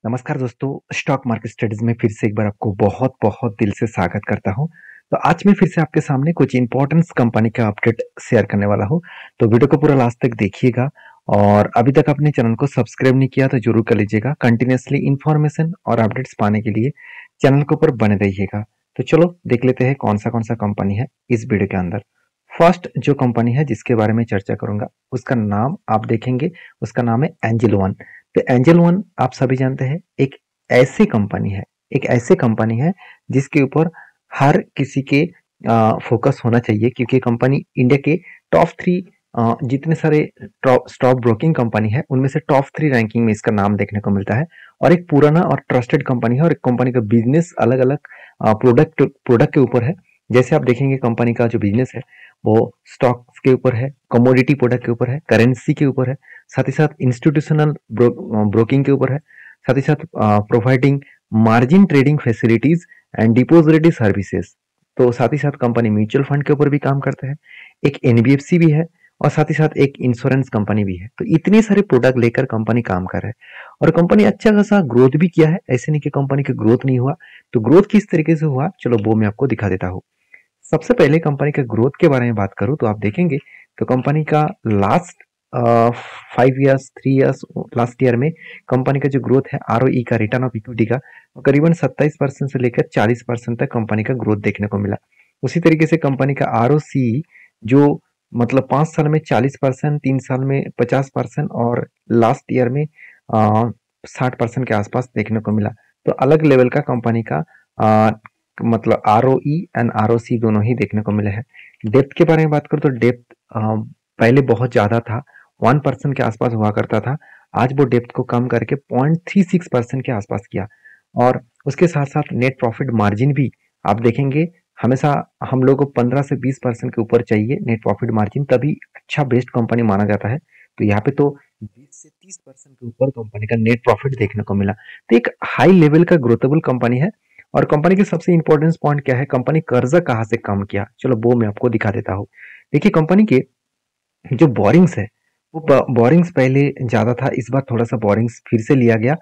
नमस्कार दोस्तों, stock market studies में फिर से एक बार आपको बहुत बहुत दिल से स्वागत करता हूं। तो आज मैं फिर से आपके सामने कुछ इंपॉर्टेंट कंपनी का अपडेट शेयर करने वाला हूं। तो वीडियो को पूरा लास्ट तक देखिएगा और अभी तक अपने चैनल को सब्सक्राइब नहीं किया तो जरूर कर लीजिएगा। कंटिन्यूसली इंफॉर्मेशन और अपडेट्स पाने के लिए चैनल के ऊपर बने रहिएगा। तो चलो देख लेते हैं कौन सा कंपनी है इस वीडियो के अंदर। फर्स्ट जो कंपनी है जिसके बारे में चर्चा करूंगा उसका नाम आप देखेंगे, उसका नाम है एंजल वन। तो एंजल वन आप सभी जानते हैं एक ऐसी कंपनी है जिसके ऊपर हर किसी के फोकस होना चाहिए, क्योंकि कंपनी इंडिया के टॉप थ्री जितने सारे स्टॉक ब्रोकिंग कंपनी है उनमें से टॉप थ्री रैंकिंग में इसका नाम देखने को मिलता है। और एक पुराना और ट्रस्टेड कंपनी है और एक कंपनी का बिजनेस अलग अलग प्रोडक्ट के ऊपर है। जैसे आप देखेंगे कंपनी का जो बिजनेस है वो स्टॉक्स के ऊपर है, कमोडिटी प्रोडक्ट के ऊपर है, करेंसी के ऊपर है, साथ ही साथ इंस्टीट्यूशनल ब्रोकिंग के ऊपर है, साथ ही साथ providing margin trading facilities and depository services. तो साथ ही साथ कंपनी म्यूचुअल फंड के ऊपर भी काम करते हैं, एक एनबीएफसी भी है और साथ ही साथ एक इंश्योरेंस कंपनी भी है। तो इतने सारे प्रोडक्ट लेकर कंपनी काम कर रहा है और कंपनी अच्छा खासा ग्रोथ भी किया है। ऐसे नहीं कि कंपनी की ग्रोथ नहीं हुआ। तो ग्रोथ किस तरीके से हुआ चलो वो मैं आपको दिखा देता हूँ। सबसे पहले कंपनी के ग्रोथ के बारे में बात करूं तो आप देखेंगे तो कंपनी का last 5 years 3 years last year में कंपनी का जो ग्रोथ है आरओई का, रिटर्न ऑफ इक्विटी का, करीबन 27% से लेकर 40% तक कंपनी का ग्रोथ देखने को मिला। उसी तरीके से कंपनी का आरओसी जो मतलब 5 साल में 40%, 3 साल में 50% और लास्ट ईयर में 60% के आसपास देखने को मिला। तो अलग लेवल का कंपनी का मतलब आरओई एंड आरओसी दोनों ही देखने को मिले हैं। डेप्थ के बारे में बात करूं तो डेप्थ पहले बहुत ज्यादा था, 1% के आसपास हुआ करता था। आज वो डेप्थ को कम करके 0.36% के आसपास किया। और उसके साथ साथ नेट प्रॉफिट मार्जिन भी आप देखेंगे हमेशा हम लोग को 15 से 20% के ऊपर चाहिए नेट प्रॉफिट मार्जिन, तभी अच्छा बेस्ट कंपनी माना जाता है। तो यहाँ पे तो 20 से 30% के ऊपर कंपनी का नेट प्रॉफिट देखने को मिला। तो एक हाई लेवल का ग्रोथेबल कंपनी है। और कंपनी के सबसे इंपॉर्टेंट पॉइंट क्या है, कंपनी कर्जा कहाँ से कम किया, चलो वो मैं आपको दिखा देता हूँ। देखिए कंपनी के जो बोरिंग्स है वो बोरिंग्स पहले ज्यादा था, इस बार थोड़ा सा बोरिंग्स फिर से लिया गया।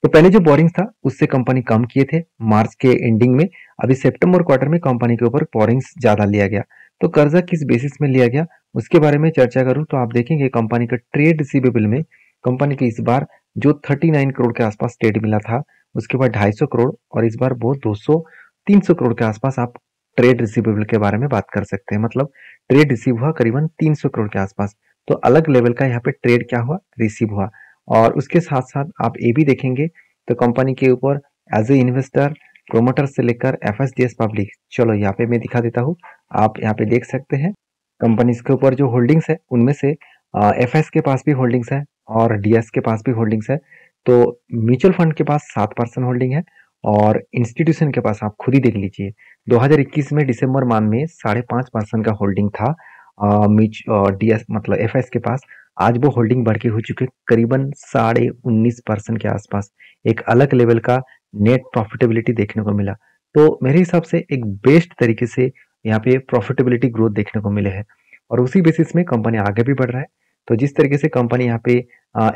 तो पहले जो बोरिंग्स था उससे कंपनी कम किए थे मार्च के एंडिंग में। अभी सितंबर क्वार्टर में कंपनी के ऊपर बोरिंग्स ज्यादा लिया गया। तो कर्जा किस बेसिस में लिया गया उसके बारे में चर्चा करूं तो आप देखेंगे कंपनी का ट्रेड रिसीवेबल में कंपनी के इस बार जो 39 करोड़ के आसपास ट्रेड मिला था, उसके बाद 250 करोड़ और इस बार वो 200 300 करोड़ के आसपास आप ट्रेड रिसीवेबल के बारे में बात कर सकते हैं। मतलब ट्रेड रिसीव हुआ करीबन 300 करोड़ के आसपास। तो अलग लेवल का यहाँ पे ट्रेड क्या हुआ, रिसीव हुआ। और उसके साथ साथ आप ये भी देखेंगे तो कंपनी के ऊपर एज ए इन्वेस्टर प्रोमोटर से लेकर एफएसडीएस पब्लिक, चलो यहाँ पे मैं दिखा देता हूँ। आप यहाँ पे देख सकते हैं कंपनी के ऊपर जो होल्डिंग्स है उनमें से एफएस के पास भी होल्डिंग्स है और डीएस के पास भी होल्डिंग्स है। तो म्यूचुअल फंड के पास 7% होल्डिंग है और इंस्टीट्यूशन के पास आप खुद ही देख लीजिए 2021 में दिसंबर माह में 5.5% का होल्डिंग था डीएस मतलब एफएस के पास। आज वो होल्डिंग बढ़ के हो चुके करीबन 19.5% के आसपास। एक अलग लेवल का नेट प्रॉफिटेबिलिटी देखने को मिला। तो मेरे हिसाब से एक बेस्ट तरीके से यहाँ पे प्रॉफिटेबिलिटी ग्रोथ देखने को मिले हैं और उसी बेसिस में कंपनी आगे भी बढ़ रहा है। तो जिस तरीके से कंपनी यहाँ पे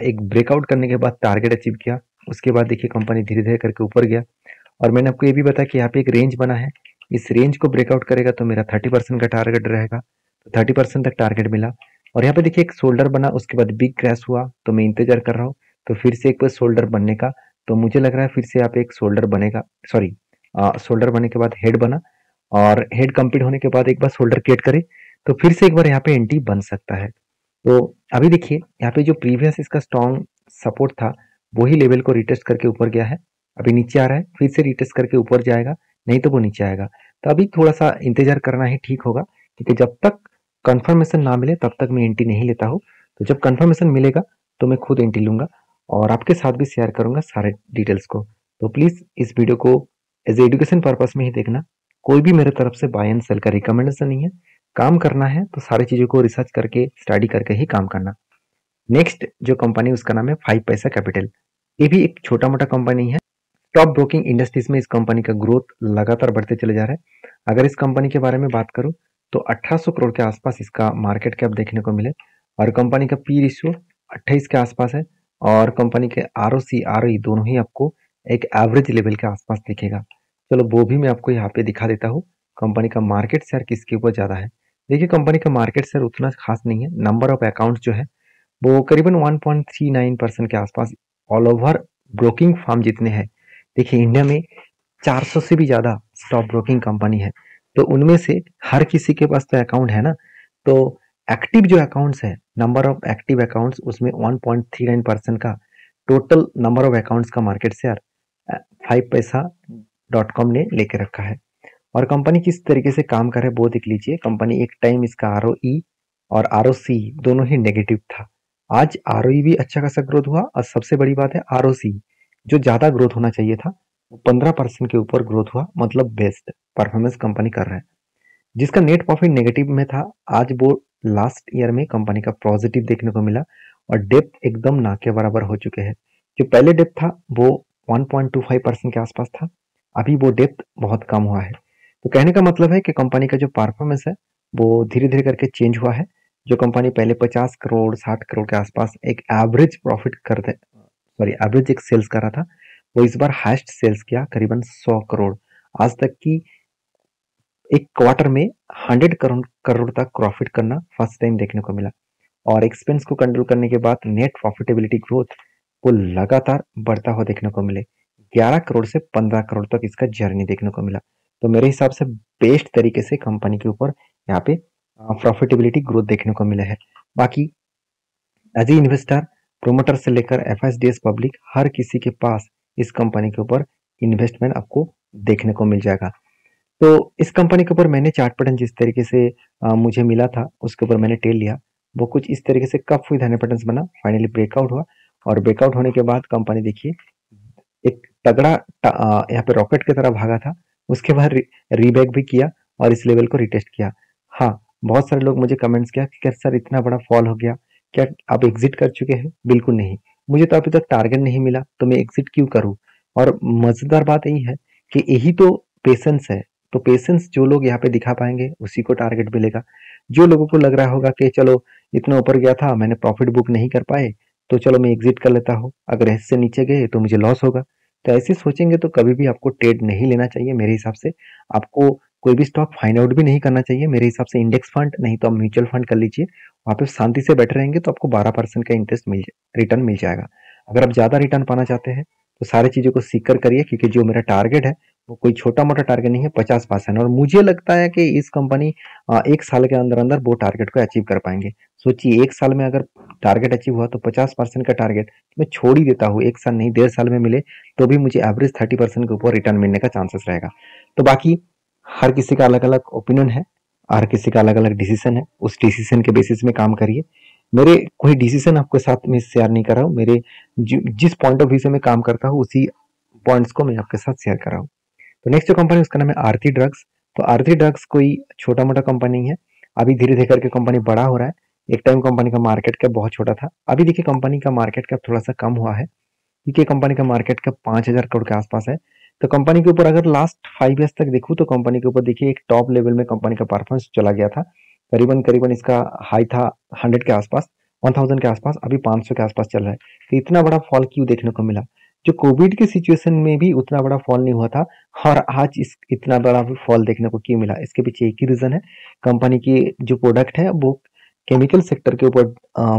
एक ब्रेकआउट करने के बाद टारगेट अचीव किया, उसके बाद देखिए कंपनी धीरे धीरे करके ऊपर गया। और मैंने आपको ये भी बताया कि यहाँ पे एक रेंज बना है, इस रेंज को ब्रेकआउट करेगा तो मेरा 30% का टारगेट रहेगा। तो 30% तक टारगेट मिला और यहाँ पे देखिए एक शोल्डर बना, उसके बाद बिग क्रैश हुआ। तो मैं इंतजार कर रहा हूँ तो फिर से एक बार शोल्डर बनने का। तो मुझे लग रहा है फिर से यहाँ पे एक शोल्डर बनेगा, सॉरी शोल्डर बनने के बाद हेड बना और हेड कंप्लीट होने के बाद एक बार शोल्डर क्रिएट करे तो फिर से एक बार यहाँ पे एंटी बन सकता है। तो अभी देखिए यहाँ पे जो प्रीवियस इसका स्ट्रॉन्ग सपोर्ट था वही लेवल को रिटेस्ट करके ऊपर गया है। अभी नीचे आ रहा है, फिर से रिटेस्ट करके ऊपर जाएगा, नहीं तो वो नीचे आएगा। तो अभी थोड़ा सा इंतजार करना ही ठीक होगा, क्योंकि जब तक कंफर्मेशन ना मिले तब तक मैं एंट्री नहीं लेता हूँ। तो जब कंफर्मेशन मिलेगा तो मैं खुद एंट्री लूंगा और आपके साथ भी शेयर करूंगा सारे डिटेल्स को। तो प्लीज इस वीडियो को एज एजुकेशन पर्पस में ही देखना। कोई भी मेरे तरफ से बाय एंड सेल का रिकमेंडेशन नहीं है। काम करना है तो सारी चीजों को रिसर्च करके स्टडी करके ही काम करना। नेक्स्ट जो कंपनी उसका नाम है 5 पैसा कैपिटल। ये भी एक छोटा मोटा कंपनी है। स्टॉक ब्रोकिंग इंडस्ट्रीज में इस कंपनी का ग्रोथ लगातार बढ़ते चले जा रहा है। अगर इस कंपनी के बारे में बात करूं तो 1800 करोड़ के आसपास इसका मार्केट कैप देखने को मिले और कंपनी का पी रेशियो 28 के आसपास है। और कंपनी के आरओसी आरओई दोनों ही आपको एक एवरेज लेवल के आसपास दिखेगा। चलो वो भी मैं आपको यहाँ पे दिखा देता हूँ, कंपनी का मार्केट शेयर किसके ऊपर ज़्यादा है। देखिए कंपनी का मार्केट शेयर उतना खास नहीं है, नंबर ऑफ अकाउंट्स जो है वो करीबन 1.39% के आसपास ऑल ओवर ब्रोकिंग फर्म जितने हैं। देखिए इंडिया में 400 से भी ज़्यादा स्टॉक ब्रोकिंग कंपनी है, तो उनमें से हर किसी के पास तो अकाउंट है ना, तो एक्टिव जो अकाउंट्स है, नंबर ऑफ एक्टिव अकाउंट्स उसमें 1.39% का टोटल नंबर ऑफ अकाउंट्स का मार्केट शेयर 5paisa.com ने लेके रखा है। और कंपनी किस तरीके से काम कर रहा है वो देख लीजिए। कंपनी एक टाइम इसका आरओई और आरओसी दोनों ही नेगेटिव था। आज आरओई भी अच्छा खासा ग्रोथ हुआ और सबसे बड़ी बात है आरओसी जो ज्यादा ग्रोथ होना चाहिए था वो 15% के ऊपर ग्रोथ हुआ, मतलब बेस्ट परफॉर्मेंस कंपनी कर रहा है। जिसका नेट प्रॉफिट नेगेटिव में था, आज वो लास्ट ईयर में कंपनी का पॉजिटिव देखने को मिला और डेप्थ एकदम ना के बराबर हो चुके हैं। जो पहले डेप्थ था वो 1.25% के आसपास था, अभी वो डेप्थ बहुत कम हुआ है। तो कहने का मतलब है कि कंपनी का जो परफॉर्मेंस है वो धीरे धीरे करके चेंज हुआ है। जो कंपनी पहले 50 करोड़ 60 करोड़ के आसपास एक एवरेज प्रॉफिट करते, सॉरी एवरेज एक सेल्स कर रहा था, वो इस बार हाईएस्ट सेल्स किया करीबन 100 करोड़। आज तक की एक क्वार्टर में 100 करोड़ करोड़ तक प्रॉफिट करना फर्स्ट टाइम देखने को मिला। और एक्सपेंस को कंट्रोल करने के बाद नेट प्रॉफिटेबिलिटी ग्रोथ को लगातार बढ़ता हुआ देखने को मिले। 11 करोड़ से 15 करोड़ तक इसका जर्नी देखने को मिला। तो मेरे हिसाब से बेस्ट तरीके से कंपनी के ऊपर यहाँ पे प्रॉफिटेबिलिटी ग्रोथ देखने को मिला है। बाकी एज ए इन्वेस्टर, प्रोमोटर से लेकर एफएसडीएस पब्लिक, हर किसी के पास इस कंपनी के ऊपर इन्वेस्टमेंट आपको देखने को मिल जाएगा। तो इस कंपनी के ऊपर मैंने चार्ट पैटर्न जिस तरीके से मुझे मिला था उसके ऊपर मैंने टेल लिया, वो कुछ इस तरीके से कप विद हैंड पैटर्न बना, फाइनली ब्रेकआउट हुआ। और ब्रेकआउट होने के बाद कंपनी देखिए एक तगड़ा यहाँ पे रॉकेट की तरह भागा था, उसके बाद रीबैक भी किया और इस लेवल को रिटेस्ट किया। हाँ, बहुत सारे लोग मुझे कमेंट्स किया कि क्या सर इतना बड़ा फॉल हो गया, क्या आप एग्जिट कर चुके हैं? बिल्कुल नहीं, मुझे तो अभी तक टारगेट नहीं मिला तो मैं एग्जिट क्यों करूँ। और मजेदार बात यही है कि यही तो पेशेंस है। तो पेशेंस जो लोग यहाँ पे दिखा पाएंगे उसी को टारगेट मिलेगा। जो लोगों को लग रहा होगा कि चलो इतना ऊपर गया था मैंने प्रॉफिट बुक नहीं कर पाए तो चलो मैं एग्जिट कर लेता हूँ, अगर इससे नीचे गए तो मुझे लॉस होगा, तो ऐसे सोचेंगे तो कभी भी आपको ट्रेड नहीं लेना चाहिए। मेरे हिसाब से आपको कोई भी स्टॉक फाइंड आउट भी नहीं करना चाहिए। मेरे हिसाब से इंडेक्स फंड नहीं तो आप म्यूचुअल फंड कर लीजिए, वहाँ पे शांति से बैठे रहेंगे तो आपको 12% का इंटरेस्ट रिटर्न मिल जाएगा। अगर आप ज़्यादा रिटर्न पाना चाहते हैं तो सारी चीज़ों को सीख कर करिए, क्योंकि जो मेरा टारगेट है वो कोई छोटा मोटा टारगेट नहीं है, 50%। और मुझे लगता है कि इस कंपनी 1 साल के अंदर अंदर वो टारगेट को अचीव कर पाएंगे। सोचिए 1 साल में अगर टारगेट अचीव हुआ तो 50% का टारगेट मैं छोड़ ही देता हूँ, 1 साल नहीं 1.5 साल में मिले तो भी मुझे एवरेज 30% के ऊपर रिटर्न मिलने का चांसेस रहेगा। तो बाकी हर किसी का अलग अलग ओपिनियन है, हर किसी का अलग अलग डिसीजन है, उस डिसीजन के बेसिस में काम करिए। मेरे कोई डिसीजन आपके साथ में शेयर नहीं कर रहा हूँ, मेरे जिस पॉइंट ऑफ व्यू से मैं काम करता हूँ उसी पॉइंट्स को मैं आपके साथ शेयर कर रहा हूँ। तो नेक्स्ट जो कंपनी उसका नाम है आरती ड्रग्स। तो आरती ड्रग्स कोई छोटा मोटा कंपनी नहीं है, अभी धीरे धीरे करके कंपनी बड़ा हो रहा है। एक टाइम कंपनी का मार्केट कैप बहुत छोटा था, अभी देखिए कंपनी का मार्केट कैप थोड़ा सा कम हुआ है, क्योंकि कंपनी का मार्केट कैप 5,000 करोड़ के आसपास है। तो कंपनी के ऊपर अगर लास्ट 5 ईयर्स तक देखूँ तो कंपनी के ऊपर देखिए एक टॉप लेवल में कंपनी का परफॉर्मेंस चला गया था। करीबन करीबन इसका हाई था 100 के आसपास, 1000 के आसपास, अभी 500 के आसपास चल रहा है। तो इतना बड़ा फॉल क्यों देखने को मिला? जो कोविड के सिचुएशन में भी उतना बड़ा फॉल नहीं हुआ था, और आज इस इतना बड़ा फॉल देखने को क्यों मिला? इसके पीछे एक ही रीजन है, कंपनी की जो प्रोडक्ट है वो केमिकल सेक्टर के ऊपर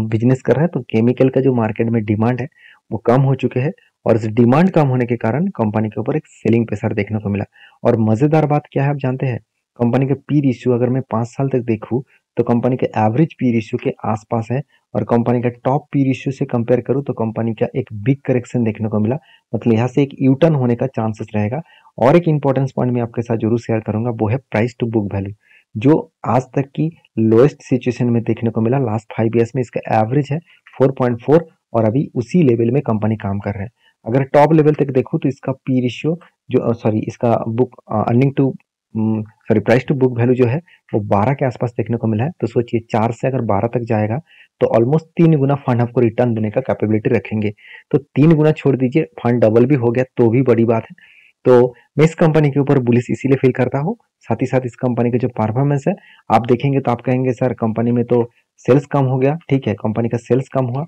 बिजनेस कर रहा है। तो केमिकल का जो मार्केट में डिमांड है वो कम हो चुके हैं, और इस डिमांड कम होने के कारण कंपनी के ऊपर एक सेलिंग प्रेशर देखने को मिला। और मजेदार बात क्या है आप जानते हैं? कंपनी के पी रेशियो अगर मैं 5 साल तक देखूं तो कंपनी के एवरेज पी रेशियो के आसपास है, और कंपनी का टॉप पी रेशियो से कंपेयर करूं तो कंपनी का एक बिग करेक्शन देखने को मिला, मतलब यहाँ से एक यू टर्न होने का चांसेस रहेगा। और एक इंपॉर्टेंस पॉइंट मैं आपके साथ जरूर शेयर करूंगा, वो है प्राइस टू बुक वैल्यू, जो आज तक की लोएस्ट सिचुएशन में देखने को मिला। लास्ट 5 ईयर्स में इसका एवरेज है 4.4, और अभी उसी लेवल में कंपनी काम कर रहा है। अगर टॉप लेवल तक देखूं तो इसका पी रेशियो जो सॉरी इसका book earning to sorry price to book value जो है वो 12 के आसपास देखने को मिला है। तो सोचिए 4 से अगर 12 तक जाएगा तो ऑलमोस्ट 3 गुना फंड आपको रिटर्न देने का कैपेबिलिटी रखेंगे। तो 3 गुना छोड़ दीजिए, फंड डबल भी हो गया तो भी बड़ी बात है। तो मैं इस कंपनी के ऊपर बुलिश इसीलिए फील करता हूँ। साथ ही साथ इस कंपनी का जो परफॉर्मेंस है आप देखेंगे तो आप कहेंगे सर कंपनी में तो सेल्स कम हो गया, ठीक है कंपनी का सेल्स कम हुआ,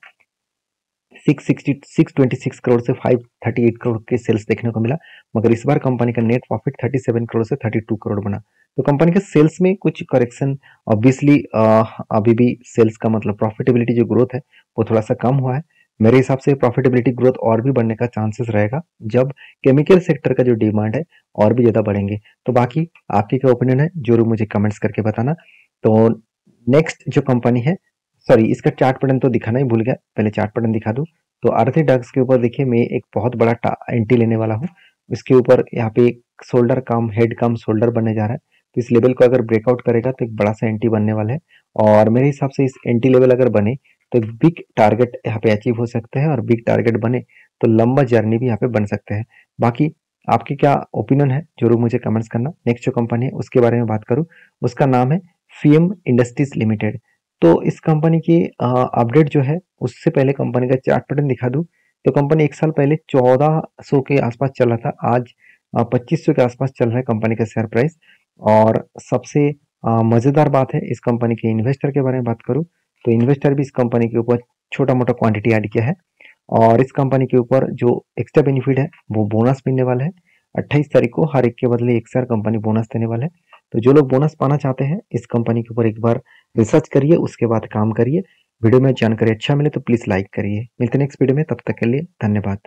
626 करोड़ से 538 करोड़ के सेल्स देखने को मिला, मगर इस बार कंपनी का नेट प्रॉफिट 37 करोड़ से 32 करोड़ बना। तो कंपनी के सेल्स में कुछ करेक्शन ऑब्वियसली, अभी भी सेल्स का मतलब प्रॉफिटेबिलिटी जो ग्रोथ है वो थोड़ा सा कम हुआ है। मेरे हिसाब से प्रॉफिटेबिलिटी ग्रोथ और भी बढ़ने का चांसेस रहेगा जब केमिकल सेक्टर का जो डिमांड है और भी ज्यादा बढ़ेंगे। तो बाकी आपकी क्या ओपिनियन है जरूर मुझे कमेंट्स करके बताना। तो नेक्स्ट जो कंपनी है, सॉरी इसका चार्ट पैटर्न तो दिखाना ही भूल गया, पहले चार्ट पैटर्न दिखा दूं। तो आरती ड्रग्स के ऊपर देखिए मैं एक बहुत बड़ा एंट्री लेने वाला हूँ। इसके ऊपर यहाँ पे एक शोल्डर कम हेड कम शोल्डर बनने जा रहा है। तो इस लेवल को अगर ब्रेकआउट करेगा तो एक बड़ा सा एंट्री बनने वाला है, और मेरे हिसाब से इस एंट्री लेवल अगर बने तो एक बिग टारगेट यहाँ पे अचीव हो सकते हैं, और बिग टारगेट बने तो लंबा जर्नी भी यहाँ पे बन सकते हैं। बाकी आपकी क्या ओपिनियन है जरूर मुझे कमेंट्स करना। नेक्स्ट जो कंपनी है उसके बारे में बात करूँ, उसका नाम है फीएम इंडस्ट्रीज लिमिटेड। तो इस कंपनी की अपडेट जो है, उससे पहले कंपनी का चार्ट पैटर्न दिखा दूं। तो कंपनी एक साल पहले 1400 के आसपास चल रहा था, आज 2500 के आसपास चल रहा है कंपनी का शेयर प्राइस। और सबसे मजेदार बात है इस कंपनी के इन्वेस्टर के बारे में बात करूं, तो इन्वेस्टर भी इस कंपनी के ऊपर छोटा मोटा क्वांटिटी ऐड किया है, और इस कंपनी के ऊपर जो एक्स्ट्रा बेनिफिट है वो बोनस मिलने वाला है। 28 तारीख को हर एक के बदले एक शेयर कंपनी बोनस देने वाला है। तो जो लोग बोनस पाना चाहते हैं इस कंपनी के ऊपर एक बार रिसर्च करिए, उसके बाद काम करिए। वीडियो में जानकारी अच्छा मिले तो प्लीज लाइक करिए। मिलते हैं नेक्स्ट वीडियो में, तब तक के लिए धन्यवाद।